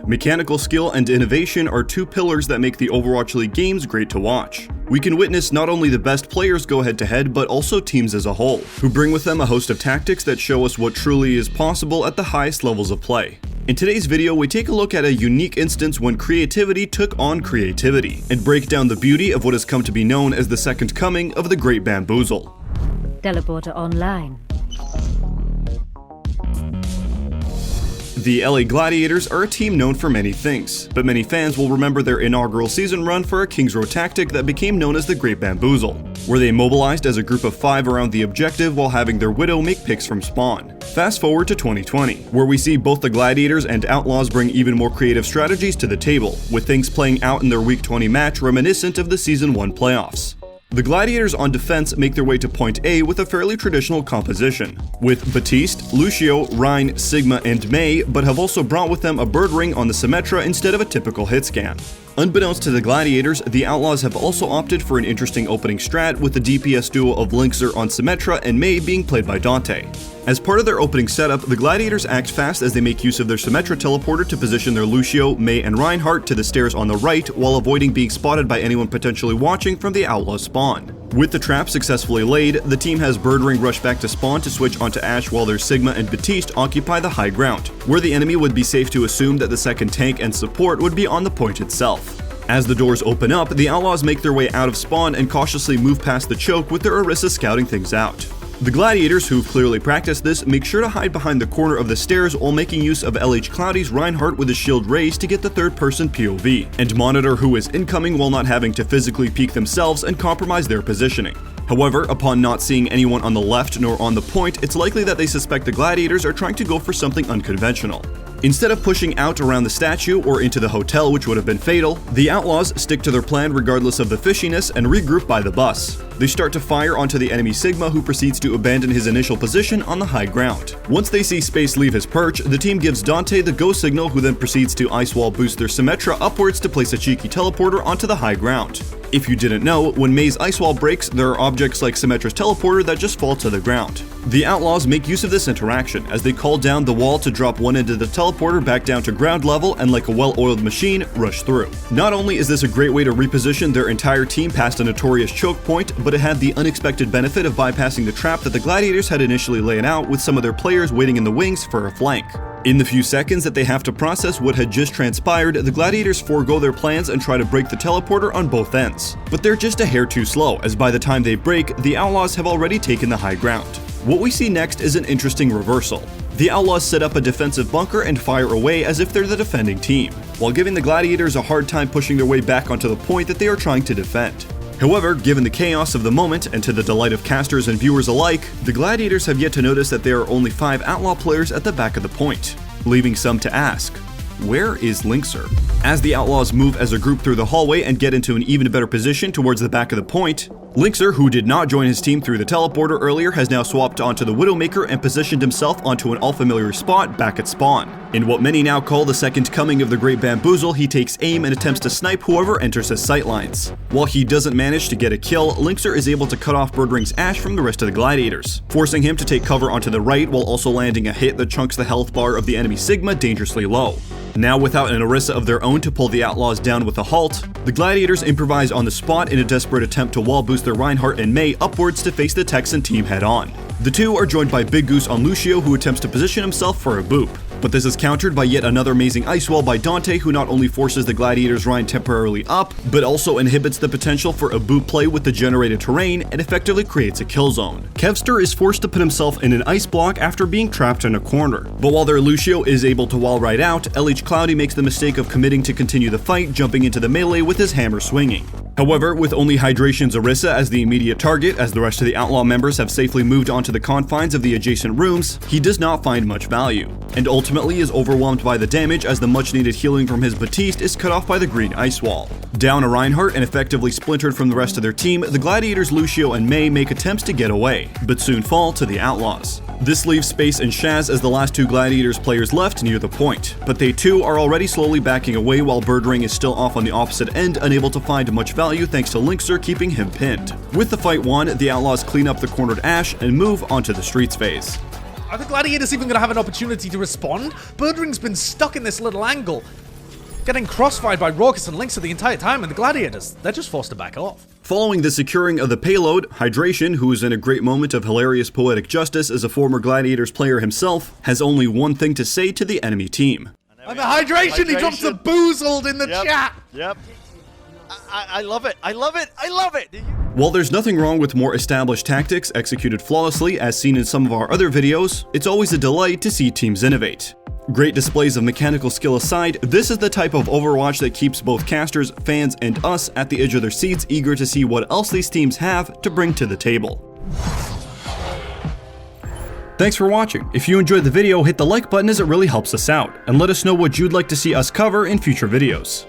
Mechanical skill and innovation are two pillars that make the Overwatch League games great to watch. We can witness not only the best players go head-to-head, but also teams as a whole, who bring with them a host of tactics that show us what truly is possible at the highest levels of play. In today's video, we take a look at a unique instance when creativity took on creativity, and break down the beauty of what has come to be known as the second coming of the Great Bamboozle. Teleporter online. The LA Gladiators are a team known for many things, but many fans will remember their inaugural season run for a King's Row tactic that became known as the Great Bamboozle, where they mobilized as a group of 5 around the objective while having their Widow make picks from spawn. Fast forward to 2020, where we see both the Gladiators and Outlaws bring even more creative strategies to the table, with things playing out in their Week 20 match reminiscent of the Season 1 playoffs. The Gladiators on defense make their way to Point A with a fairly traditional composition, with Batiste, Lucio, Rhine, Sigma, and May, but have also brought with them a bird ring on the Symmetra instead of a typical hit scan. Unbeknownst to the Gladiators, the Outlaws have also opted for an interesting opening strat with the DPS duo of Linkser on Symmetra and May being played by Dante. As part of their opening setup, the Gladiators act fast as they make use of their Symmetra teleporter to position their Lucio, May, and Reinhardt to the stairs on the right while avoiding being spotted by anyone potentially watching from the Outlaws spawn. With the trap successfully laid, the team has Birdring rush back to spawn to switch onto Ashe while their Sigma and Batiste occupy the high ground, where the enemy would be safe to assume that the second tank and support would be on the point itself. As the doors open up, the Outlaws make their way out of spawn and cautiously move past the choke with their Orisa scouting things out. The Gladiators, who've clearly practiced this, make sure to hide behind the corner of the stairs while making use of LH Cloudy's Reinhardt with his shield raised to get the third-person POV, and monitor who is incoming while not having to physically peek themselves and compromise their positioning. However, upon not seeing anyone on the left nor on the point, it's likely that they suspect the Gladiators are trying to go for something unconventional. Instead of pushing out around the statue or into the hotel, which would have been fatal, the Outlaws stick to their plan regardless of the fishiness and regroup by the bus. They start to fire onto the enemy Sigma, who proceeds to abandon his initial position on the high ground. Once they see Space leave his perch, the team gives Dante the go signal, who then proceeds to ice wall boost their Symmetra upwards to place a cheeky teleporter onto the high ground. If you didn't know, when May's ice wall breaks, there are objects like Symmetra's teleporter that just fall to the ground. The Outlaws make use of this interaction as they call down the wall to drop one end of the teleporter back down to ground level and, like a well-oiled machine, rush through. Not only is this a great way to reposition their entire team past a notorious choke point, but it had the unexpected benefit of bypassing the trap that the Gladiators had initially laid out, with some of their players waiting in the wings for a flank. In the few seconds that they have to process what had just transpired, the Gladiators forego their plans and try to break the teleporter on both ends. But they're just a hair too slow, as by the time they break, the Outlaws have already taken the high ground. What we see next is an interesting reversal. The Outlaws set up a defensive bunker and fire away as if they're the defending team, while giving the Gladiators a hard time pushing their way back onto the point that they are trying to defend. However, given the chaos of the moment, and to the delight of casters and viewers alike, the Gladiators have yet to notice that there are only 5 Outlaw players at the back of the point, leaving some to ask, where is Linkser? As the Outlaws move as a group through the hallway and get into an even better position towards the back of the point, Linkser, who did not join his team through the teleporter earlier, has now swapped onto the Widowmaker and positioned himself onto an all-familiar spot back at spawn. In what many now call the second coming of the Great Bamboozle, he takes aim and attempts to snipe whoever enters his sightlines. While he doesn't manage to get a kill, Linkser is able to cut off Birdring's Ashe from the rest of the Gladiators, forcing him to take cover onto the right while also landing a hit that chunks the health bar of the enemy Sigma dangerously low. Now without an Orisa of their own to pull the Outlaws down with a halt, the Gladiators improvise on the spot in a desperate attempt to wall boost their Reinhardt and May upwards to face the Texan team head on. The two are joined by Big Goose on Lucio, who attempts to position himself for a boop. But this is countered by yet another amazing ice wall by Dante, who not only forces the Gladiators' Rhine temporarily up, but also inhibits the potential for a boop play with the generated terrain and effectively creates a kill zone. Kevster is forced to put himself in an ice block after being trapped in a corner. But while their Lucio is able to wall right out, LH Cloudy makes the mistake of committing to continue the fight, jumping into the melee with his hammer swinging. However, with only Hydration's Orisa as the immediate target, as the rest of the Outlaw members have safely moved onto the confines of the adjacent rooms, he does not find much value, and ultimately is overwhelmed by the damage as the much-needed healing from his Batiste is cut off by the green ice wall. Down a Reinhardt and effectively splintered from the rest of their team, the Gladiators Lucio and May make attempts to get away, but soon fall to the Outlaws. This leaves Space and Shaz as the last 2 Gladiators players left near the point, but they too are already slowly backing away while Birdring is still off on the opposite end, unable to find much value thanks to Linkser keeping him pinned. With the fight won, the Outlaws clean up the cornered Ashe and move onto the streets phase. Are the Gladiators even going to have an opportunity to respond? Birdring's been stuck in this little angle. getting crossfired by Raucous and Lynx the entire time, and the Gladiators, they're just forced to back off. Following the securing of the payload, Hydration, who is in a great moment of hilarious poetic justice as a former Gladiators player himself, has only one thing to say to the enemy team. And the hydration, he drops the boozled in the chat! Yep. I love it, I love it, I love it! While there's nothing wrong with more established tactics executed flawlessly as seen in some of our other videos, it's always a delight to see teams innovate. Great displays of mechanical skill aside, this is the type of Overwatch that keeps both casters, fans, and us at the edge of their seats eager to see what else these teams have to bring to the table. Thanks for watching. If you enjoyed the video, hit the like button as it really helps us out, and let us know what you'd like to see us cover in future videos.